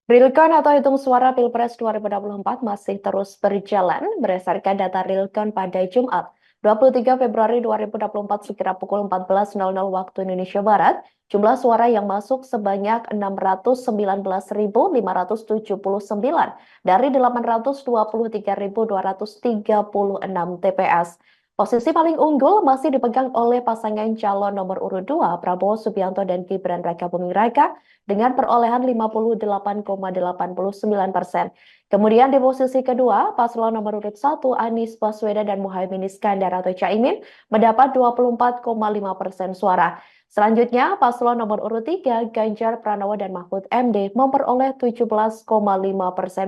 Realcon atau hitung suara Pilpres 2024 masih terus berjalan berdasarkan data Realcon pada Jumat 23 Februari 2024 sekira pukul 14.00 waktu Indonesia Barat. Jumlah suara yang masuk sebanyak 619.579 dari 823.236 TPS. Posisi paling unggul masih dipegang oleh pasangan calon nomor urut 2 Prabowo Subianto dan Gibran Rakabuming Raka dengan perolehan 58,89%. Kemudian di posisi kedua, paslon nomor urut 1 Anies Baswedan dan Muhaimin Iskandar atau Caimin mendapat 24,5% suara. Selanjutnya, paslon nomor urut 3 Ganjar Pranowo dan Mahfud MD memperoleh 17,5%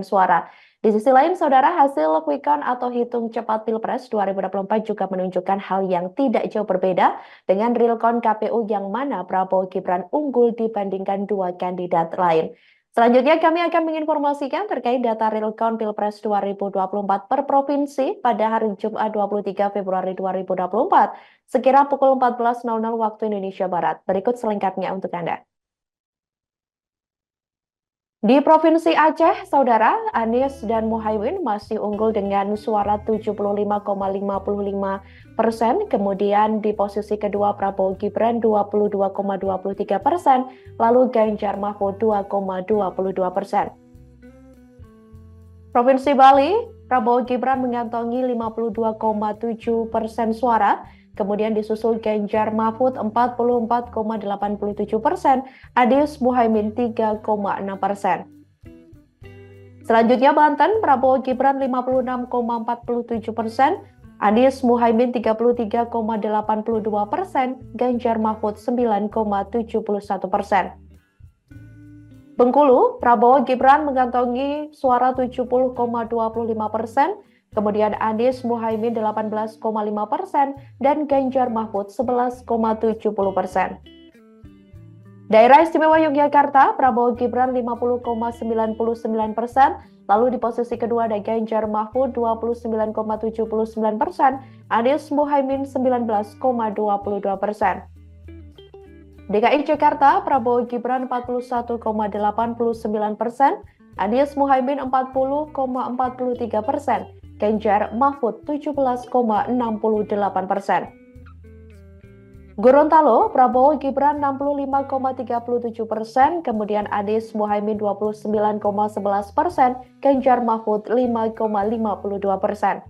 suara. Di sisi lain, saudara, hasil quick count atau hitung cepat Pilpres 2024 juga menunjukkan hal yang tidak jauh berbeda dengan realcon KPU yang mana Prabowo Gibran unggul dibandingkan dua kandidat lain. Selanjutnya kami akan menginformasikan terkait data realcon Pilpres 2024 per provinsi pada hari Jumat 23 Februari 2024 sekira pukul 14.00 waktu Indonesia Barat. Berikut selengkapnya untuk Anda. Di Provinsi Aceh, Saudara, Anies dan Muhaimin masih unggul dengan suara 75,55%. Kemudian di posisi kedua Prabowo Gibran 22,23%, lalu Ganjar Mahfud 2,22%. Provinsi Bali, Prabowo Gibran mengantongi 52,7% suara. Kemudian disusul Ganjar Mahfud 44,87%, Anies Muhaimin 3,6%. Selanjutnya Banten, Prabowo Gibran 56,47%, Anies Muhaimin 33,82%, Ganjar Mahfud 9,71%. Bengkulu, Prabowo Gibran mengantongi suara 70,25%, kemudian Anies Muhaimin 18,5% dan Ganjar Mahfud 11,70%. Daerah Istimewa Yogyakarta, Prabowo Gibran 50,99%, lalu di posisi kedua ada Ganjar Mahfud 29,79%, Anies Muhaimin 19,22%. DKI Jakarta, Prabowo Gibran 41,89%, Anies Muhaimin 40,43%, Ganjar Mahfud 17,68%. Gorontalo, Prabowo Gibran 65,37%, kemudian Anies Muhaimin 29,11%, Ganjar Mahfud 5,52%.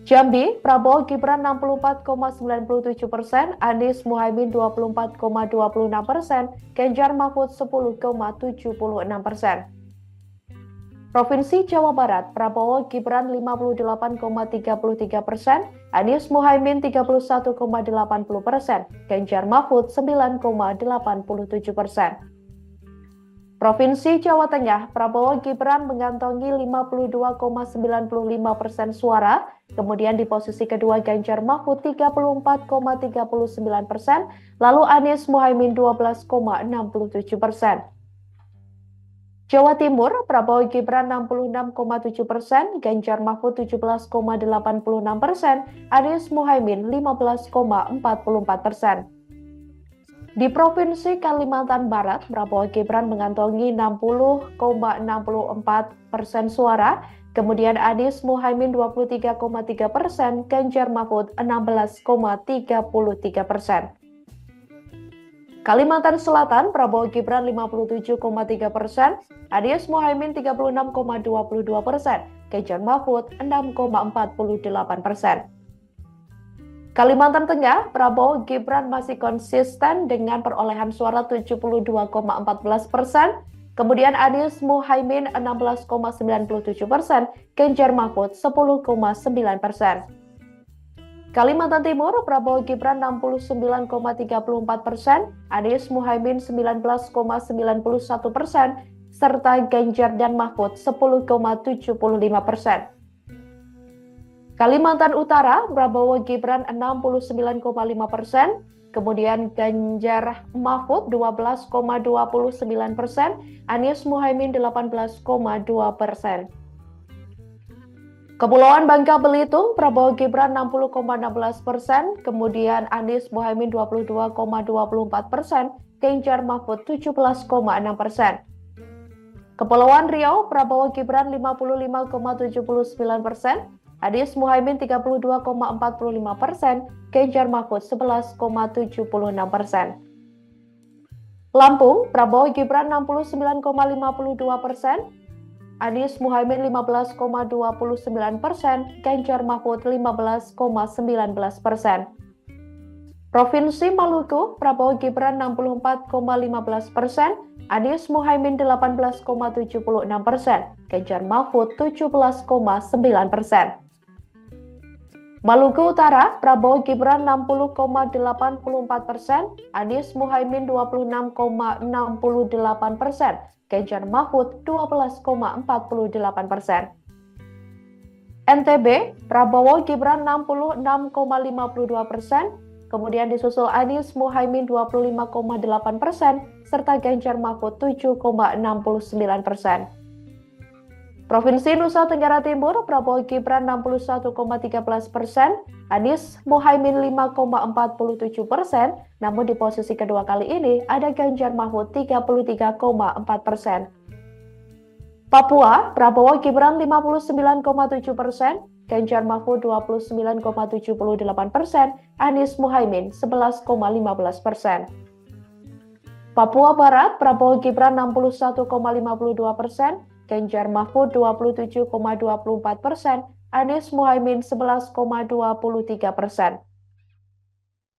Jambi, Prabowo Gibran 64,97%, Anies Muhaimin 24,26%, Ganjar Mahfud 10,76%. Provinsi Jawa Barat, Prabowo Gibran 58,33%, Anies Muhaimin 31,80%, Ganjar Mahfud 9,87%. Provinsi Jawa Tengah, Prabowo Gibran mengantongi 52,95% suara, kemudian di posisi kedua Ganjar Mahfud 34,39%, lalu Anies Muhaimin 12,67%. Jawa Timur, Prabowo Gibran 66,7%, Ganjar Mahfud 17,86%, Anies Muhaimin 15,44%. Di Provinsi Kalimantan Barat, Prabowo Gibran mengantongi 60,64% suara, kemudian Anies Muhaimin 23,3%, Ganjar Mahfud 16,33%. Kalimantan Selatan, Prabowo Gibran 57,3%, Anies Muhaimin 36,22%, Ganjar Mahfud 6,48%. Kalimantan Tengah, Prabowo Gibran masih konsisten dengan perolehan suara 72,14%, kemudian Anies Muhaimin 16,97%, Ganjar Mahfud 10,9%. Kalimantan Timur, Prabowo Gibran 69,34%, Anies Muhaimin 19,91%, serta Ganjar dan Mahfud 10,75%. Kalimantan Utara, Prabowo Gibran 69,5%, kemudian Ganjar Mahfud 12,29%, Anies Muhaimin 18,2%. Kepulauan Bangka Belitung, Prabowo Gibran 60,16%, kemudian Anies Muhaimin 22,24%, Ganjar Mahfud 17,6%. Kepulauan Riau, Prabowo Gibran 55,79%, Anies Muhaimin 32,45%, Ganjar Mahfud 11,76%. Lampung, Prabowo Gibran 69,52%, Anies Muhaimin 15,29%, Ganjar Mahfud 15,19%. Provinsi Maluku, Prabowo Gibran 64,15%, Anies Muhaimin 18,76%, Ganjar Mahfud 17,9%. Maluku Utara, Prabowo Gibran 60,84%, Anies Muhaimin 26,68%, Ganjar Mahfud 12,48%. NTB, Prabowo Gibran 66,52%, kemudian disusul Anies Muhaimin 25,8%, serta Ganjar Mahfud 7,69%. Provinsi Nusa Tenggara Timur, Prabowo Gibran 61,13%, Anies Muhaimin 5,47%, namun di posisi kedua kali ini ada Ganjar Mahfud 33,4%. Papua, Prabowo Gibran 59,7%, Ganjar Mahfud 29,78%, Anies Muhaimin 11,15%. Papua Barat, Prabowo Gibran 61,52%, Ganjar Mahfud 27,24%, Anies Muhaimin 11,23%.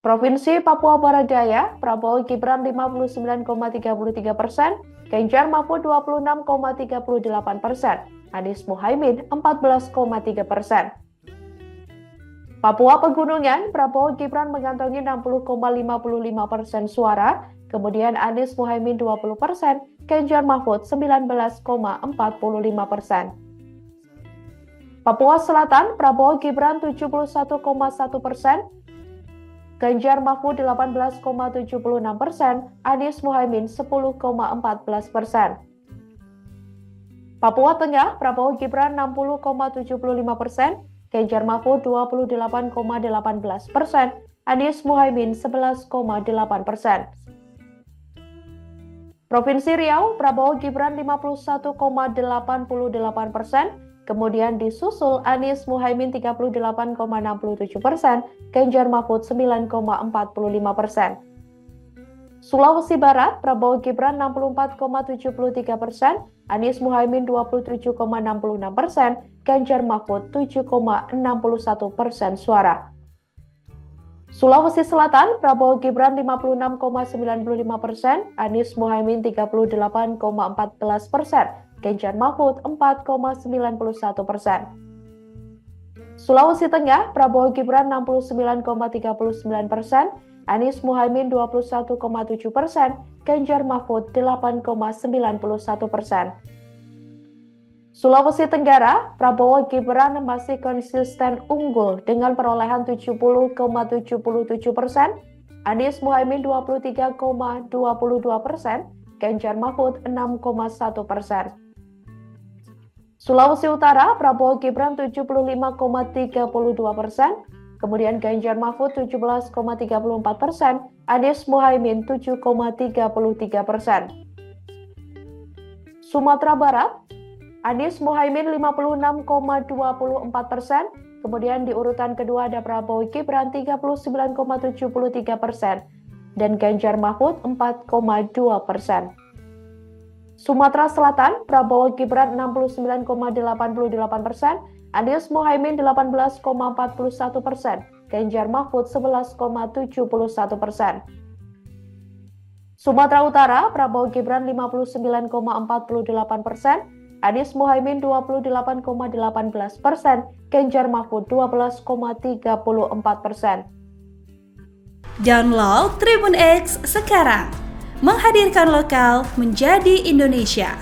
Provinsi Papua Barat Daya, Prabowo Gibran 59,33%, Ganjar Mahfud 26,38%, Anies Muhaimin 14,3%. Papua Pegunungan, Prabowo Gibran mengantongi 60,55% suara, kemudian Anies Muhaimin 20%, Ganjar Mahfud 19,45%. Papua Selatan, Prabowo Gibran 71,1%, Ganjar Mahfud 18,76%, Anies Muhaimin 10,14%. Papua Tengah, Prabowo Gibran 60,75%, Ganjar Mahfud 28,18%, Anies Muhaimin 11,8%. Provinsi Riau, Prabowo Gibran 51,88%, kemudian disusul Anies Muhaimin 38,67%, Ganjar Mahfud 9,45%. Sulawesi Barat, Prabowo Gibran 64,73%, Anies Muhaimin 27,66%, Ganjar Mahfud 7,61% suara. Sulawesi Selatan, Prabowo Gibran 56,95%, Anies Muhaimin 38,14%, Ganjar Mahfud 4,91%. Sulawesi Tengah, Prabowo Gibran 69,39%, Anies Muhaimin 21,7%, Ganjar Mahfud 8,91%. Sulawesi Tenggara, Prabowo Gibran masih konsisten unggul dengan perolehan 70,77%, Anies Muhaimin 23,22%, Ganjar Mahfud 6,1%. Sulawesi Utara, Prabowo Gibran 75,32%, kemudian Ganjar Mahfud 17,34%, Anies Muhaimin 7,33%. Sumatera Barat, Anies Muhaimin 56,24%, kemudian di urutan kedua ada Prabowo Gibran 39,73%, dan Ganjar Mahfud 4,2%. Sumatera Selatan, Prabowo Gibran 69,88%, Anies Muhaimin 18,41%, Ganjar Mahfud 11,71%. Sumatera Utara, Prabowo Gibran 59,48%, Anies Muhaimin 28,18%, Ganjar Mahfud 12,34%. Download Tribun X sekarang, menghadirkan lokal menjadi Indonesia.